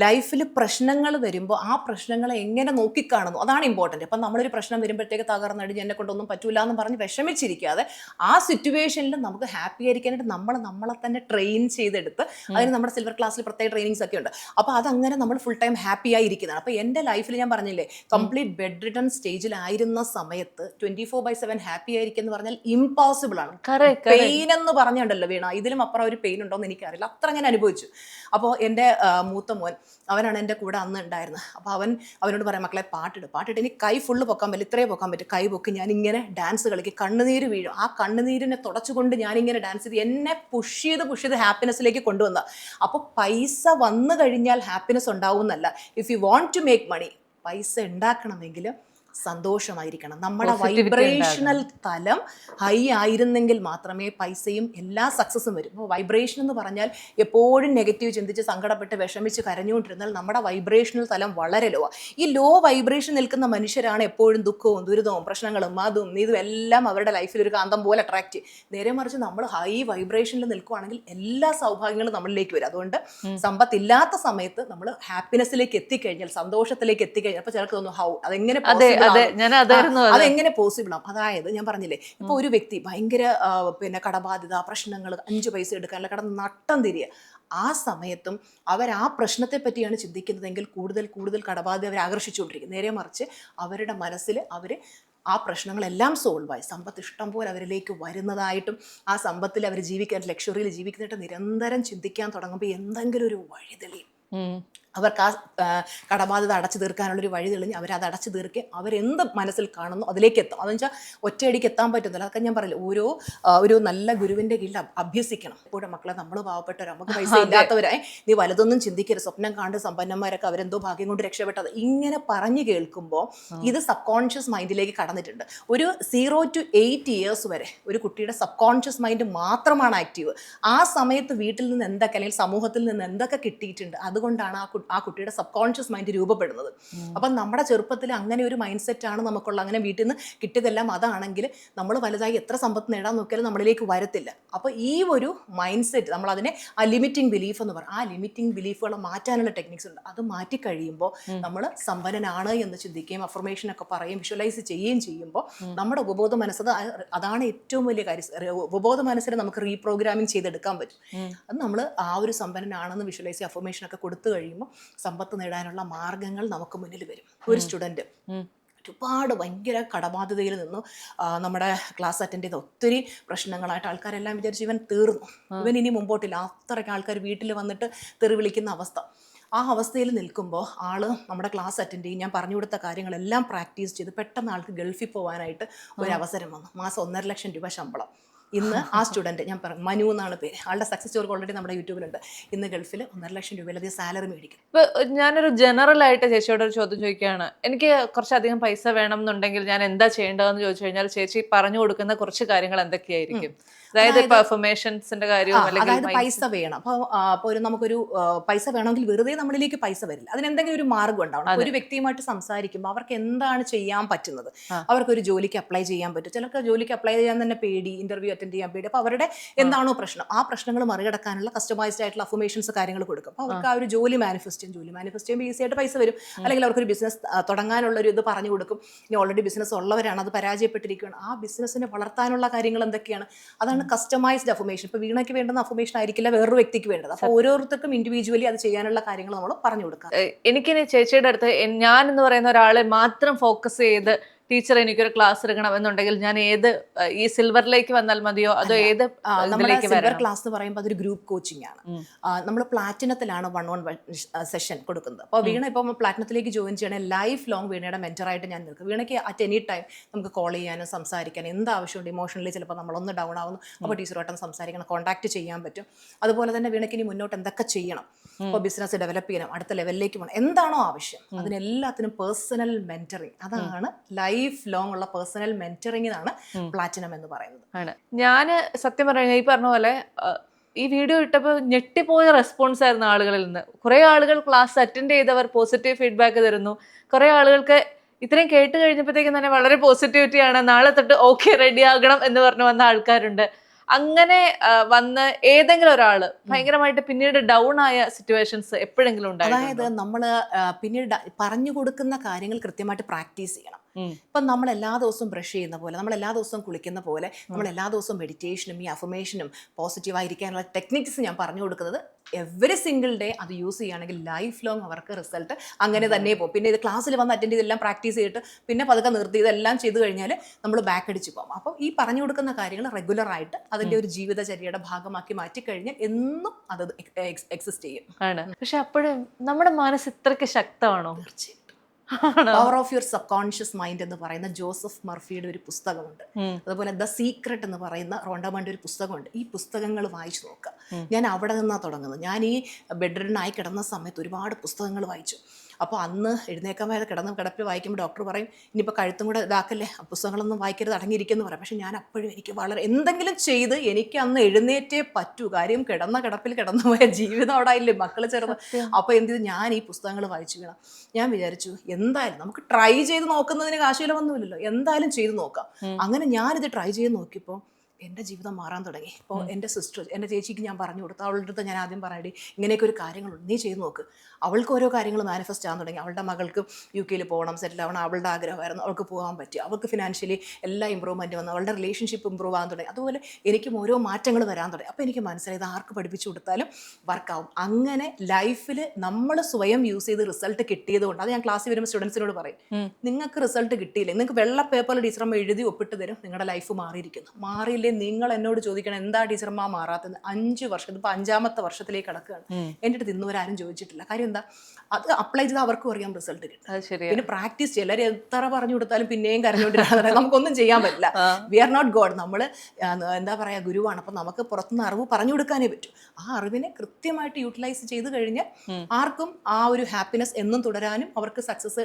ലൈഫിൽ പ്രശ്നങ്ങൾ വരുമ്പോൾ ആ പ്രശ്നങ്ങളെ എങ്ങനെ നോക്കിക്കാണുന്നു അതാണ് ഇമ്പോർട്ടൻറ്റ്. അപ്പം നമ്മളൊരു പ്രശ്നം വരുമ്പോഴത്തേക്ക് തകർന്നടിഞ്ഞ് എന്നെ കൊണ്ടൊന്നും പറ്റൂല എന്ന് പറഞ്ഞ് വിഷമിച്ചിരിക്കാതെ ആ സിറ്റുവേഷനിൽ നമുക്ക് ഹാപ്പി ആയിരിക്കാനായിട്ട് നമ്മളെ തന്നെ ട്രെയിൻ ചെയ്തെടുത്ത്, അതിന് നമ്മുടെ സിൽവർ ക്ലാസ്സിൽ പ്രത്യേക ട്രെയിനിങ്സ് ഒക്കെ ഉണ്ട്. അപ്പോൾ അതങ്ങനെ നമ്മൾ ഫുൾ ടൈം ഹാപ്പി ആയിരിക്കുന്നതാണ്. അപ്പോൾ എൻ്റെ ലൈഫിൽ ഞാൻ പറഞ്ഞില്ലേ, കംപ്ലീറ്റ് ബെഡ് റിട്ടൺ സ്റ്റേജിലായിരുന്ന സമയത്ത് 24/7 ഹാപ്പി ആയിരിക്കും എന്ന് പറഞ്ഞാൽ ഇമ്പോസിബിൾ ആണ്. പെയിൻ എന്ന് പറഞ്ഞുണ്ടല്ലോ വീണ, ഇതിലും അപ്പുറം ഒരു പെയിൻ ഉണ്ടോ എന്ന് എനിക്കറിയില്ല, അത്ര ഞാൻ അനുഭവിച്ചു. അപ്പോൾ എൻ്റെ മൂത്ത മോൻ, അവനാണ് എൻ്റെ കൂടെ അന്ന് ഉണ്ടായിരുന്നത്. അപ്പോൾ അവനോട് പറയാം, മക്കളെ പാട്ടിട്ട് എനിക്ക് കൈ ഫുള്ള് പൊക്കാൻ പറ്റില്ല, ഇത്രയേ പൊക്കാൻ പറ്റും, കൈ പൊക്കി ഞാനിങ്ങനെ ഡാൻസ് കളിക്കും, കണ്ണുനീര് വീഴും. ആ കണ്ണുനീരിനെ തുടച്ചുകൊണ്ട് ഞാനിങ്ങനെ ഡാൻസ് ചെയ്ത് എന്നെ പുഷ് ചെയ്ത് ഹാപ്പിനെസ്സിലേക്ക് കൊണ്ടുവന്ന. അപ്പോൾ പൈസ വന്നു കഴിഞ്ഞാൽ ഹാപ്പിനെസ് ഉണ്ടാവും എന്നല്ല. If you want to make money, പൈസ ഉണ്ടാക്കണമെങ്കിൽ സന്തോഷമായിരിക്കണം. നമ്മുടെ വൈബ്രേഷണൽ തലം ഹൈ ആയിരുന്നെങ്കിൽ മാത്രമേ പൈസയും എല്ലാ സക്സസും വരും. അപ്പോൾ വൈബ്രേഷൻ എന്ന് പറഞ്ഞാൽ എപ്പോഴും നെഗറ്റീവ് ചിന്തിച്ച് സങ്കടപ്പെട്ട് വിഷമിച്ച് കരഞ്ഞുകൊണ്ടിരുന്നാൽ നമ്മുടെ വൈബ്രേഷണൽ തലം വളരെ ലോ. ഈ ലോ വൈബ്രേഷൻ നിൽക്കുന്ന മനുഷ്യരാണ് എപ്പോഴും ദുഃഖവും ദുരിതവും പ്രശ്നങ്ങളും അതും ഇതും എല്ലാം അവരുടെ ലൈഫിൽ ഒരു കാന്തം പോലെ അട്രാക്ട് ചെയ്യും. നേരെ മറിച്ച് നമ്മൾ ഹൈ വൈബ്രേഷനിൽ നിൽക്കുകയാണെങ്കിൽ എല്ലാ സൗഭാഗ്യങ്ങളും നമ്മളിലേക്ക് വരും. അതുകൊണ്ട് സമ്പത്തില്ലാത്ത സമയത്ത് നമ്മൾ ഹാപ്പിനെസ്സിലേക്ക് എത്തിക്കഴിഞ്ഞാൽ, സന്തോഷത്തിലേക്ക് എത്തിക്കഴിഞ്ഞാൽ, അപ്പോൾ ചിലർക്ക് തോന്നുന്നു ഹൗ അതെങ്ങനെ അതെങ്ങനെ പോസിബിൾ ആവും. അതായത് ഞാൻ പറഞ്ഞില്ലേ, ഇപ്പൊ ഒരു വ്യക്തി ഭയങ്കര കടബാധ്യത, പ്രശ്നങ്ങൾ, 5 പൈസ എടുക്കാനുള്ള കടന്ന് നട്ടം തിരിയുക, ആ സമയത്തും അവർ ആ പ്രശ്നത്തെ പറ്റിയാണ് ചിന്തിക്കുന്നതെങ്കിൽ കൂടുതൽ കടബാധ്യത അവർ ആകർഷിച്ചുകൊണ്ടിരിക്കും. നേരെ മറിച്ച് അവരുടെ മനസ്സിൽ ആ പ്രശ്നങ്ങളെല്ലാം സോൾവായി സമ്പത്ത് ഇഷ്ടം പോലെ അവരിലേക്ക് വരുന്നതായിട്ടും ആ സമ്പത്തിൽ അവർ ജീവിക്കാൻ, ലക്ഷറിയിൽ ജീവിക്കുന്നതായിട്ട് നിരന്തരം ചിന്തിക്കാൻ തുടങ്ങുമ്പോൾ എന്തെങ്കിലും ഒരു വഴി തെളിയും. അവർക്ക് ആ കടബാധ്യത അടച്ചു തീർക്കാനുള്ളൊരു വഴി തെളിഞ്ഞ് അവരത് അടച്ചു തീർക്കുക, അവരെന്ത് മനസ്സിൽ കാണുന്നു അതിലേക്ക് എത്തും. അതെന്ന് വെച്ചാൽ ഒറ്റയടിക്ക് എത്താൻ പറ്റുന്നില്ല. അതൊക്കെ ഞാൻ പറയില്ല, ഒരു നല്ല ഗുരുവിൻ്റെ കീഴിൽ അഭ്യസിക്കണം. ഇപ്പോഴും മക്കളെ, നമ്മൾ പാവപ്പെട്ടവർ, നമുക്ക് പൈസ ഇല്ലാത്തവരായി, നീ വലുതൊന്നും ചിന്തിക്കരുത്, സ്വപ്നം കണ്ട് സമ്പന്നന്മാരൊക്കെ അവരെന്തോ ഭാഗ്യം കൊണ്ട് രക്ഷപ്പെട്ടത്, ഇങ്ങനെ പറഞ്ഞു കേൾക്കുമ്പോൾ ഇത് സബ് കോൺഷ്യസ് മൈൻഡിലേക്ക് കടന്നിട്ടുണ്ട്. ഒരു 0 to 8 years വരെ ഒരു കുട്ടിയുടെ സബ് കോൺഷ്യസ് മൈൻഡ് മാത്രമാണ് ആക്റ്റീവ്. ആ സമയത്ത് വീട്ടിൽ നിന്ന് എന്തൊക്കെ അല്ലെങ്കിൽ സമൂഹത്തിൽ നിന്ന് എന്തൊക്കെ കിട്ടിയിട്ടുണ്ട്, അതുകൊണ്ടാണ് ആ കുട്ടിയുടെ സബ് കോൺഷ്യസ് മൈൻഡ് രൂപപ്പെടുന്നത്. അപ്പം നമ്മുടെ ചെറുപ്പത്തിൽ അങ്ങനെ ഒരു മൈൻഡ് സെറ്റാണ് നമുക്കുള്ള. അങ്ങനെ വീട്ടിൽ നിന്ന് കിട്ടിയതെല്ലാം അതാണെങ്കിൽ നമ്മൾ വലുതായി എത്ര സമ്പത്ത് നേടാൻ നോക്കിയാലും നമ്മളിലേക്ക് വരത്തില്ല. അപ്പോൾ ഈ ഒരു മൈൻഡ് സെറ്റ്, നമ്മളതിനെ ആ ലിമിറ്റിംഗ് ബിലീഫ് എന്ന് പറയും, ആ ലിമിറ്റിംഗ് ബിലീഫുകൾ മാറ്റാനുള്ള ടെക്നിക്സ് ഉണ്ട്. അത് മാറ്റി കഴിയുമ്പോൾ നമ്മൾ സമ്പന്നനാണ് എന്ന് ചിന്തിക്കുകയും അഫർമേഷനൊക്കെ പറയുകയും വിഷ്വലൈസ് ചെയ്യുകയും ചെയ്യുമ്പോൾ നമ്മുടെ ഉപബോധ മനസ്സ്, അതാണ് ഏറ്റവും വലിയ കാര്യം. ഉപബോധ മനസ്സിനെ നമുക്ക് റീപ്രോഗ്രാമിംഗ് ചെയ്തെടുക്കാൻ പറ്റും. അത് നമ്മൾ ആ ഒരു സമ്പന്നനാണെന്ന് വിഷ്വലൈസ് അഫർമേഷനൊക്കെ കൊടുത്തു കഴിയുമ്പോൾ സമ്പത്ത് നേടാനുള്ള മാർഗങ്ങൾ നമുക്ക് മുന്നിൽ വരും. ഒരു സ്റ്റുഡൻറ്റ് ഒരുപാട് ഭയങ്കര കടബാധ്യതയിൽ നിന്നു നമ്മുടെ ക്ലാസ് അറ്റൻഡ് ചെയ്ത ഒത്തിരി പ്രശ്നങ്ങളായിട്ട് ആൾക്കാരെല്ലാം വിചാരിച്ചു ഇവൻ തീർന്നു, ഇവൻ ഇനി മുമ്പോട്ടില്ല. അത്രയ്ക്ക് ആൾക്കാർ വീട്ടിൽ വന്നിട്ട് തെറി വിളിക്കുന്ന അവസ്ഥ. ആ അവസ്ഥയിൽ നിൽക്കുമ്പോൾ നമ്മുടെ ക്ലാസ് അറ്റൻഡ് ചെയ്യും, ഞാൻ പറഞ്ഞു കൊടുത്ത കാര്യങ്ങളെല്ലാം പ്രാക്ടീസ് ചെയ്ത് പെട്ടെന്ന് ആൾക്ക് ഗൾഫിൽ പോകാനായിട്ട് ഒരു അവസരം വന്നു. മാസം 1.5 ലക്ഷം രൂപ ശമ്പളം. ഇന്ന് ആ സ്റ്റുഡൻറ്റ്, ഞാൻ പറഞ്ഞു മനു എന്നാണ് പേര്, ആളുടെ സക്സസ് സ്റ്റോറി ഓൾറെഡി നമ്മുടെ യൂട്യൂബിലുണ്ട്. ഇന്ന് ഗൾഫിൽ 1.5 ലക്ഷം രൂപയിലധികം സാലറി മേടിക്കും. ഇപ്പൊ ഞാനൊരു ജനറൽ ആയിട്ട് ചേച്ചിയോട് ഒരു ചോദ്യം ചോദിക്കുകയാണ്. എനിക്ക് കുറച്ചധികം പൈസ വേണം എന്നുണ്ടെങ്കിൽ ഞാൻ എന്താ ചെയ്യേണ്ടതെന്ന് ചോദിച്ചു കഴിഞ്ഞാൽ ചേച്ചി പറഞ്ഞു കൊടുക്കുന്ന കുറച്ച് കാര്യങ്ങൾ എന്തൊക്കെയായിരിക്കും? അതായത് പെർഫോമേഷൻസിന്റെ കാര്യവും, അതായത് പൈസ വേണം. അപ്പോൾ നമുക്കൊരു പൈസ വേണമെങ്കിൽ വെറുതെ നമ്മളിലേക്ക് പൈസ വരില്ല, അതിനെന്തെങ്കിലും ഒരു മാർഗ്ഗം ഉണ്ടാവണം. ഒരു വ്യക്തിയുമായിട്ട് സംസാരിക്കുമ്പോൾ അവർക്ക് എന്താണ് ചെയ്യാൻ പറ്റുന്നത്, അവർക്കൊരു ജോലിക്ക് അപ്ലൈ ചെയ്യാൻ പറ്റും. ചിലർക്ക് ജോലിക്ക് അപ്ലൈ ചെയ്യാൻ തന്നെ പേടി, ഇന്റർവ്യൂ അറ്റൻഡ് ചെയ്യാൻ പേടി. അപ്പോൾ അവരുടെ എന്താണോ പ്രശ്നം, ആ പ്രശ്നങ്ങൾ മറികടക്കാനുള്ള കസ്റ്റമൈസ്ഡ് ആയിട്ടുള്ള അഫർമേഷൻസ് കാര്യങ്ങൾ കൊടുക്കും. അപ്പോൾ അവർക്ക് ആ ഒരു ജോലി മാനിഫെസ്റ്റ് ചെയ്യുമ്പോൾ ഈസി ആയിട്ട് പൈസ വരും. അല്ലെങ്കിൽ അവർക്കൊരു ബിസിനസ് തുടങ്ങാനുള്ള ഒരു ഇത് പറഞ്ഞു കൊടുക്കും. ഇനി ഓൾറെഡി ബിസിനസ് ഉള്ളവരാണ്, അത് പരാജയപ്പെട്ടിരിക്കുകയാണ്, ആ ബിസിനസ്സിനെ വളർത്താനുള്ള കാര്യങ്ങൾ എന്തൊക്കെയാണ്, അതാണ് കസ്റ്റമൈസ്ഡ് അഫർമേഷൻ. ഇപ്പോൾ വീണയ്ക്ക് വേണ്ടുന്ന അഫർമേഷൻ ആയിരിക്കില്ല വേറൊരു വ്യക്തിക്ക് വേണ്ടത്. അപ്പോൾ ഓരോരുത്തർക്കും ഇൻഡിവിജ്വലി അത് ചെയ്യാനുള്ള കാര്യങ്ങൾ നമ്മൾ പറഞ്ഞു കൊടുക്കാം. എനിക്കിനി ചേച്ചിയുടെ അടുത്ത് ഞാൻ എന്ന് പറയുന്ന ഒരാളെ മാത്രം ഫോക്കസ് ചെയ്ത് ടീച്ചർ എനിക്കൊരു ക്ലാസ് എടുക്കണം എന്നുണ്ടെങ്കിൽ ഞാൻ ഈ സിൽവറിലേക്ക് വന്നാൽ മതിയോ, അതോ സിൽവർ ക്ലാസ് എന്ന് പറയുമ്പോൾ അതൊരു ഗ്രൂപ്പ് കോച്ചിങ് ആണ്. നമ്മൾ പ്ലാറ്റിനത്തിലാണ് 1-on-1 സെഷൻ കൊടുക്കുന്നത്. അപ്പോൾ വീണ ഇപ്പോൾ പ്ലാറ്റിനത്തിലേക്ക് ജോയിൻ ചെയ്യണമെങ്കിൽ ലൈഫ് ലോങ് വീണയുടെ മെന്ററായിട്ട് ഞാൻ നിൽക്കും. വീണയ്ക്ക് അറ്റ് എനി ടൈം നമുക്ക് കോൾ ചെയ്യാനും സംസാരിക്കാനും എന്ത് ആവശ്യമുണ്ട്. ഇമോഷണലി ചിലപ്പോൾ നമ്മളൊന്ന് ഡൗൺ ആവുന്നു, അപ്പോൾ ടീച്ചറുമായിട്ട് സംസാരിക്കണം, കോൺടാക്ട് ചെയ്യാൻ പറ്റും. അതുപോലെ തന്നെ വീണയ്ക്ക് ഇനി മുന്നോട്ട് എന്തൊക്കെ ചെയ്യണം, ഇപ്പോൾ ബിസിനസ് ഡെവലപ്പ് ചെയ്യണം, അടുത്ത ലെവലിലേക്ക് പോകണം, എന്താണോ ആവശ്യം അതിനെല്ലാത്തിനും പേഴ്സണൽ മെന്ററിങ്, അതാണ് ലൈഫ് ലോങ് ഉള്ള പേഴ്സണൽ മെന്ററിംഗിനാണ് പ്ലാറ്റിനം എന്ന് പറയുന്നത്. ആണ്. ഞാൻ സത്യം പറഞ്ഞാൽ ഈ പറഞ്ഞ പോലെ ഈ വീഡിയോ ഇട്ടപ്പോൾ ഞെട്ടിപ്പോയ റെസ്പോൺസ് ആയിരുന്നു ആളുകളിൽ നിന്ന്. കുറേ ആളുകൾ ക്ലാസ് അറ്റൻഡ് ചെയ്തവർ പോസിറ്റീവ് ഫീഡ്ബാക്ക് തരുന്നു. കുറേ ആളുകൾക്ക് ഇത്രയും കേട്ട് കഴിഞ്ഞപ്പോഴത്തേക്കും തന്നെ വളരെ പോസിറ്റിവിറ്റിയാണ്, നാളെ തൊട്ട് ഓക്കെ റെഡി ആകണം എന്ന് പറഞ്ഞു വന്ന ആൾക്കാരുണ്ട്. അങ്ങനെ വന്ന് ഏതെങ്കിലും ഒരാള് ഭയങ്കരമായിട്ട് പിന്നീട് ഡൗൺ ആയ സിറ്റുവേഷൻസ് എപ്പോഴെങ്കിലും ഉണ്ടായിരുന്നു? അതായത് നമ്മൾ പിന്നീട് പറഞ്ഞു കൊടുക്കുന്ന കാര്യങ്ങൾ കൃത്യമായിട്ട് പ്രാക്ടീസ് ചെയ്യണം. ഇപ്പം നമ്മൾ എല്ലാ ദിവസവും ബ്രഷ് ചെയ്യുന്ന പോലെ, നമ്മൾ എല്ലാ ദിവസവും കുളിക്കുന്ന പോലെ, നമ്മൾ എല്ലാ ദിവസവും മെഡിറ്റേഷനും ഈ അഫർമേഷനും പോസിറ്റീവായിരിക്കാനുള്ള ടെക്നിക്സ് ഞാൻ പറഞ്ഞു കൊടുക്കുന്നത് എവറി സിംഗിൾ ഡേ അത് യൂസ് ചെയ്യുകയാണെങ്കിൽ ലൈഫ് ലോങ് അവർക്ക് റിസൾട്ട് അങ്ങനെ തന്നെ പോകും. പിന്നെ ഇത് ക്ലാസ്സിൽ വന്ന് അറ്റൻഡ് ചെയ്തെല്ലാം പ്രാക്ടീസ് ചെയ്തിട്ട് പിന്നെ പതുക്കെ നിർത്തി ഇതെല്ലാം ചെയ്ത് കഴിഞ്ഞാൽ നമ്മൾ ബാക്ക് അടിച്ച് പോകും. അപ്പോൾ ഈ പറഞ്ഞു കൊടുക്കുന്ന കാര്യങ്ങൾ റെഗുലറായിട്ട് അതിൻ്റെ ഒരു ജീവിതചര്യയുടെ ഭാഗമാക്കി മാറ്റിക്കഴിഞ്ഞാൽ എന്നും അത് എക്സിസ്റ്റ് ചെയ്യും. ആണ്. പക്ഷെ അപ്പോഴും നമ്മുടെ മനസ്സ് ഇത്രയ്ക്ക് ശക്തമാണോ? തീർച്ചയായും. Power of your subconscious mind എന്ന് പറയുന്ന ജോസഫ് മർഫിയുടെ ഒരു പുസ്തകമുണ്ട്. അതുപോലെ ദ സീക്രട്ട് എന്ന് പറയുന്ന റോണ്ടമൻ്റെ ഒരു പുസ്തകമുണ്ട്. ഈ പുസ്തകങ്ങൾ വായിച്ചു നോക്കുക. ഞാൻ അവിടെ നിന്നാണ് തുടങ്ങുന്നത്. ഞാൻ ഈ ബെഡ്റിഡനായി കിടന്ന സമയത്ത് ഒരുപാട് പുസ്തകങ്ങൾ വായിച്ചു. അപ്പോൾ അന്ന് എഴുന്നേക്കാൻ വയ്യാതെ കിടപ്പിൽ വായിക്കുമ്പോൾ ഡോക്ടർ പറയും ഇനിയിപ്പോൾ കഴുത്തും കൂടെ ഇതാക്കല്ലേ, പുസ്തകങ്ങളൊന്നും വായിക്കരുത്, അടങ്ങിയിരിക്കുമെന്ന് പറയും. പക്ഷേ ഞാൻ അപ്പോഴും എനിക്ക് വളരെ എന്തെങ്കിലും ചെയ്ത് എനിക്ക് അന്ന് എഴുന്നേറ്റേ പറ്റൂ. കാര്യം കിടപ്പിൽ കിടന്നു പോയ ജീവിതം അവിടെ ഇല്ലേ, മക്കൾ ചെറുത്. അപ്പോൾ എന്ത് ചെയ്തു, ഞാൻ ഈ പുസ്തകങ്ങൾ വായിച്ചു വീണാം. ഞാൻ വിചാരിച്ചു എന്തായാലും നമുക്ക് ട്രൈ ചെയ്ത് നോക്കുന്നതിന് കാശുവിലൊന്നുമില്ലല്ലോ, എന്തായാലും ചെയ്ത് നോക്കാം. അങ്ങനെ ഞാനിത് ട്രൈ ചെയ്ത് നോക്കിയപ്പോൾ എൻ്റെ ജീവിതം മാറാൻ തുടങ്ങി. ഇപ്പോൾ എൻ്റെ സിസ്റ്റർ, എൻ്റെ ചേച്ചിക്ക് ഞാൻ പറഞ്ഞു കൊടുത്തു. അവളുടെ അടുത്ത് ഞാൻ ആദ്യം പറയടി ഇങ്ങനെയൊക്കെ ഒരു കാര്യങ്ങളുണ്ട്, നീ ചെയ്ത് നോക്ക്. അവൾക്ക് ഓരോ കാര്യങ്ങൾ മാനിഫെസ്റ്റ് ആകാൻ തുടങ്ങി. അവളുടെ മകൾക്ക് UK പോകണം, സെറ്റിൽ ആവണം, അവളുടെ ആഗ്രഹമായിരുന്നു. അവൾക്ക് പോകാൻ പറ്റി. അവൾക്ക് ഫിനാൻഷ്യലി എല്ലാ ഇമ്പ്രൂവ്മെൻറ്റ് വന്നു. അവളുടെ റിലേഷൻഷിപ്പ് ഇമ്പ്രൂവ് ആകാൻ തുടങ്ങി. അതുപോലെ എനിക്കും ഓരോ മാറ്റങ്ങൾ വരാൻ തുടങ്ങി. അപ്പോൾ എനിക്ക് മനസ്സിലായത് ആർക്ക് പഠിപ്പിച്ചു കൊടുത്താലും വർക്കാവും. അങ്ങനെ ലൈഫിൽ നമ്മൾ സ്വയം യൂസ് ചെയ്ത് റിസൾട്ട് കിട്ടിയത് കൊണ്ട്, അത് ഞാൻ ക്ലാസ്സിൽ വരുമ്പോൾ സ്റ്റുഡൻസിനോട് പറയും, നിങ്ങൾക്ക് റിസൾട്ട് കിട്ടിയില്ല, നിങ്ങൾക്ക് വെള്ള പേപ്പറിൽ ടീച്ചറമ്മ എഴുതി ഒപ്പിട്ട് തരും, നിങ്ങളുടെ ലൈഫ് മാറിയിരിക്കുന്നു. മാറിയില്ല മാറിയില്ലേ? നിങ്ങൾ എന്നോട് ചോദിക്കണം എന്താ ടീച്ചർമാർ മാറാത്തത്? 5 വർഷം, ഇതിപ്പോൾ 5ാമത്തെ വർഷത്തിലേക്ക് കടക്കുകയാണ്. എൻ്റെ അടുത്ത് ഇന്നുവരെ ആരും ചോദിച്ചിട്ടില്ല. കാര്യം എന്താ? അത് അപ്ലൈ ചെയ്താൽ അവർക്കും അറിയാം റിസൾട്ട് കിട്ടും. പിന്നെ പ്രാക്ടീസ് ചെയ്യും. എല്ലാവരും എത്ര പറഞ്ഞു കൊടുത്താലും പിന്നെയും കരഞ്ഞുകൊണ്ടിരിക്കുന്നത് നമുക്കൊന്നും ചെയ്യാൻ പറ്റില്ല. We are not God. നമ്മൾ എന്താ പറയുക, ഗുരുവാണ്. അപ്പം നമുക്ക് പുറത്തുനിന്ന് അറിവ് പറഞ്ഞു കൊടുക്കാനേ പറ്റൂ. ആ അറിവിനെ കൃത്യമായിട്ട് യൂട്ടിലൈസ് ചെയ്ത് കഴിഞ്ഞാൽ ആർക്കും ആ ഒരു ഹാപ്പിനെസ് എന്നും തുടരാനും അവർക്ക്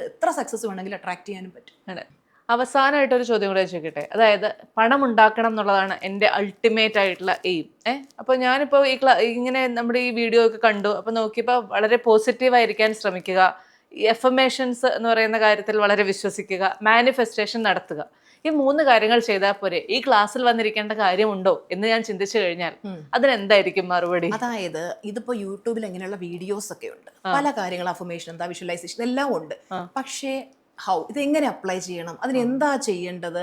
എത്ര സക്സസ് വേണമെങ്കിലും അട്രാക്ട് ചെയ്യാനും പറ്റും. അവസാനമായിട്ട് ഒരു ചോദ്യം കൂടെ ചോദിക്കട്ടെ. അതായത് പണം ഉണ്ടാക്കണം എന്നുള്ളതാണ് എൻ്റെ അൾട്ടിമേറ്റ് ആയിട്ടുള്ള എയിം. അപ്പോൾ ഞാനിപ്പോൾ ഇങ്ങനെ നമ്മുടെ ഈ വീഡിയോ ഒക്കെ കണ്ടു. അപ്പോൾ നോക്കിയപ്പോൾ വളരെ പോസിറ്റീവായിരിക്കാൻ ശ്രമിക്കുക, എഫർമേഷൻസ് എന്ന് പറയുന്ന കാര്യത്തിൽ വളരെ വിശ്വസിക്കുക, മാനിഫെസ്റ്റേഷൻ നടത്തുക. ഈ 3 കാര്യങ്ങൾ ചെയ്താൽ പോരെ, ഈ ക്ലാസ്സിൽ വന്നിരിക്കേണ്ട കാര്യമുണ്ടോ എന്ന് ഞാൻ ചിന്തിച്ചു കഴിഞ്ഞാൽ അതിനെന്തായിരിക്കും മറുപടി? അതായത് ഇതിപ്പോ യൂട്യൂബിൽ എങ്ങനെയുള്ള വീഡിയോസ് ഒക്കെ ഉണ്ട്, പല കാര്യങ്ങൾ, അഫർമേഷൻ എന്താ, വിഷ്വലൈസേഷൻ ഇതെല്ലാം ഉണ്ട്. പക്ഷേ ഇതെങ്ങനെ അപ്ലൈ ചെയ്യണം, അതിന് എന്താ ചെയ്യേണ്ടത്,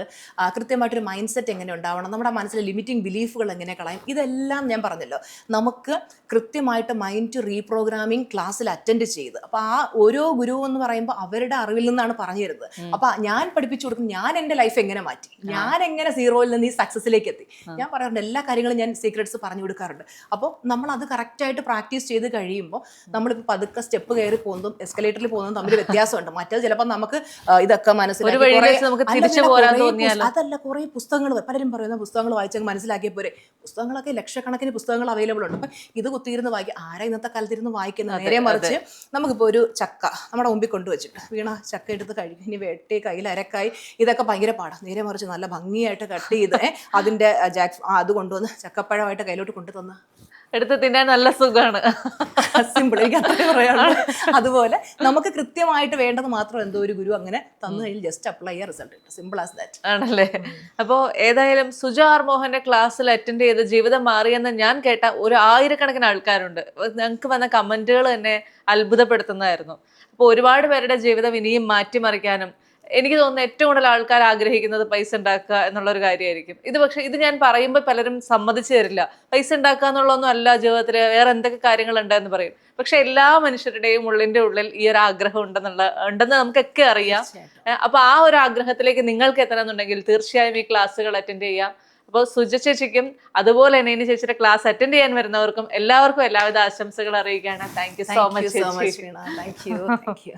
കൃത്യമായിട്ടൊരു മൈൻഡ് സെറ്റ് എങ്ങനെ ഉണ്ടാവണം, നമ്മുടെ മനസ്സിലെ ലിമിറ്റിംഗ് ബിലീഫുകൾ എങ്ങനെ കളയും, ഇതെല്ലാം ഞാൻ പറഞ്ഞല്ലോ നമുക്ക് കൃത്യമായിട്ട് മൈൻഡ് ടു റീപ്രോഗ്രാമിംഗ് ക്ലാസ്സിൽ അറ്റൻഡ് ചെയ്ത്. അപ്പോൾ ആ ഓരോ ഗുരു എന്ന് പറയുമ്പോൾ അവരുടെ അറിവിൽ നിന്നാണ് പറഞ്ഞു തരുന്നത്. അപ്പോൾ ഞാൻ പഠിപ്പിച്ചു കൊടുക്കും, ഞാൻ എൻ്റെ ലൈഫ് എങ്ങനെ മാറ്റി, ഞാൻ എങ്ങനെ 0യിൽ നിന്ന് ഈ സക്സസിലേക്ക് എത്തി. ഞാൻ പറയാറുണ്ട്, എല്ലാ കാര്യങ്ങളും ഞാൻ സീക്രട്സ് പറഞ്ഞു കൊടുക്കാറുണ്ട്. അപ്പോൾ നമ്മൾ അത് കറക്റ്റായിട്ട് പ്രാക്ടീസ് ചെയ്ത് കഴിയുമ്പോൾ നമ്മളിപ്പോൾ പതുക്കെ സ്റ്റെപ്പ് കയറി പോകുന്നതും എസ്കലേറ്ററിൽ പോകുന്നതും തമ്മിൽ വ്യത്യാസമുണ്ട്. മറ്റേത് ചിലപ്പോൾ നമുക്ക് ഇതൊക്കെ മനസ്സിലാക്കി, അതല്ല കുറെ പുസ്തകങ്ങൾ, പലരും പറയുന്ന പുസ്തകങ്ങൾ വായിച്ചങ്ങ് മനസ്സിലാക്കിയ പോരെ. പുസ്തകങ്ങളൊക്കെ ലക്ഷക്കണക്കിന് പുസ്തകങ്ങൾ അവൈലബിൾ ഉണ്ട്. അപ്പം ഇത് കുത്തിയിരുന്ന് വായിക്കുക, ആരാ ഇന്നത്തെ കാലത്തിരുന്ന് വായിക്കുന്നത്? നേരെ മറിച്ച് നമുക്കിപ്പോൾ ഒരു ചക്ക നമ്മുടെ മുമ്പിൽ കൊണ്ടുവച്ചിട്ട് വീണ ചക്ക എടുത്ത് കഴിക്കും, ഇനി വെട്ടി കയ്യിൽ അരക്കായി, ഇതൊക്കെ ഭയങ്കര പാടാണ്. നേരെ മറിച്ച് നല്ല ഭംഗിയായിട്ട് കട്ട് ചെയ്ത് അതിൻ്റെ അത് കൊണ്ടുവന്ന് ചക്കപ്പഴമായിട്ട് കയ്യിലോട്ട് കൊണ്ടു തന്ന എടുത്ത് തിന്നാൻ നല്ല സുഖമാണ്. സിമ്പിൾ, എനിക്ക് അത്രേ പറയാനുള്ളൂ. അതുപോലെ നമുക്ക് കൃത്യമായിട്ട് വേണ്ടത് മാത്രം എന്തോ ഒരു ഗുരു അങ്ങനെ തന്നു കഴിഞ്ഞാൽ ജസ്റ്റ് അപ്ലൈ ചെയ്യാൻ റിസൾട്ട് കിട്ടും. സിമ്പിൾ ആസ് ദാറ്റ് ആണല്ലേ? അപ്പോൾ ഏതായാലും സുജ ആർ മോഹന്റെ ക്ലാസ്സിൽ അറ്റൻഡ് ചെയ്ത് ജീവിതം മാറിയെന്ന് ഞാൻ കേട്ട ഒരു 1000കണക്കിന് ആൾക്കാരുണ്ട്. ഞങ്ങൾക്ക് വന്ന കമന്റുകൾ തന്നെ അത്ഭുതപ്പെടുത്തുന്നതായിരുന്നു. അപ്പോൾ ഒരുപാട് പേരുടെ ജീവിതം ഇനിയും മാറ്റിമറിക്കാനും എനിക്ക് തോന്നുന്നു ഏറ്റവും കൂടുതൽ ആൾക്കാർ ആഗ്രഹിക്കുന്നത് പൈസ ഉണ്ടാക്കുക എന്നുള്ളൊരു കാര്യമായിരിക്കും. പക്ഷേ ഇത് ഞാൻ പറയുമ്പോൾ പലരും സമ്മതിച്ചു തരില്ല. പൈസ ഉണ്ടാക്കുക എന്നുള്ളതൊന്നും അല്ല ജീവിതത്തിൽ, വേറെ എന്തൊക്കെ കാര്യങ്ങളുണ്ടെന്ന് പറയും. പക്ഷെ എല്ലാ മനുഷ്യരുടെയും ഉള്ളിൻ്റെ ഉള്ളിൽ ഈ ഒരു ആഗ്രഹം ഉണ്ടെന്ന് നമുക്കൊക്കെ അറിയാം. അപ്പോൾ ആ ഒരു ആഗ്രഹത്തിലേക്ക് നിങ്ങൾക്ക് എത്തണമെന്നുണ്ടെങ്കിൽ തീർച്ചയായും ഈ ക്ലാസ്സുകൾ അറ്റൻഡ് ചെയ്യാം. അപ്പോൾ സുജ ചേച്ചിക്കും അതുപോലെ തന്നെ ഇനി ചേച്ചിയുടെ ക്ലാസ് അറ്റൻഡ് ചെയ്യാൻ വരുന്നവർക്കും എല്ലാവർക്കും എല്ലാവിധ ആശംസകൾ അറിയിക്കുകയാണ്. Thank you so much. Thank you.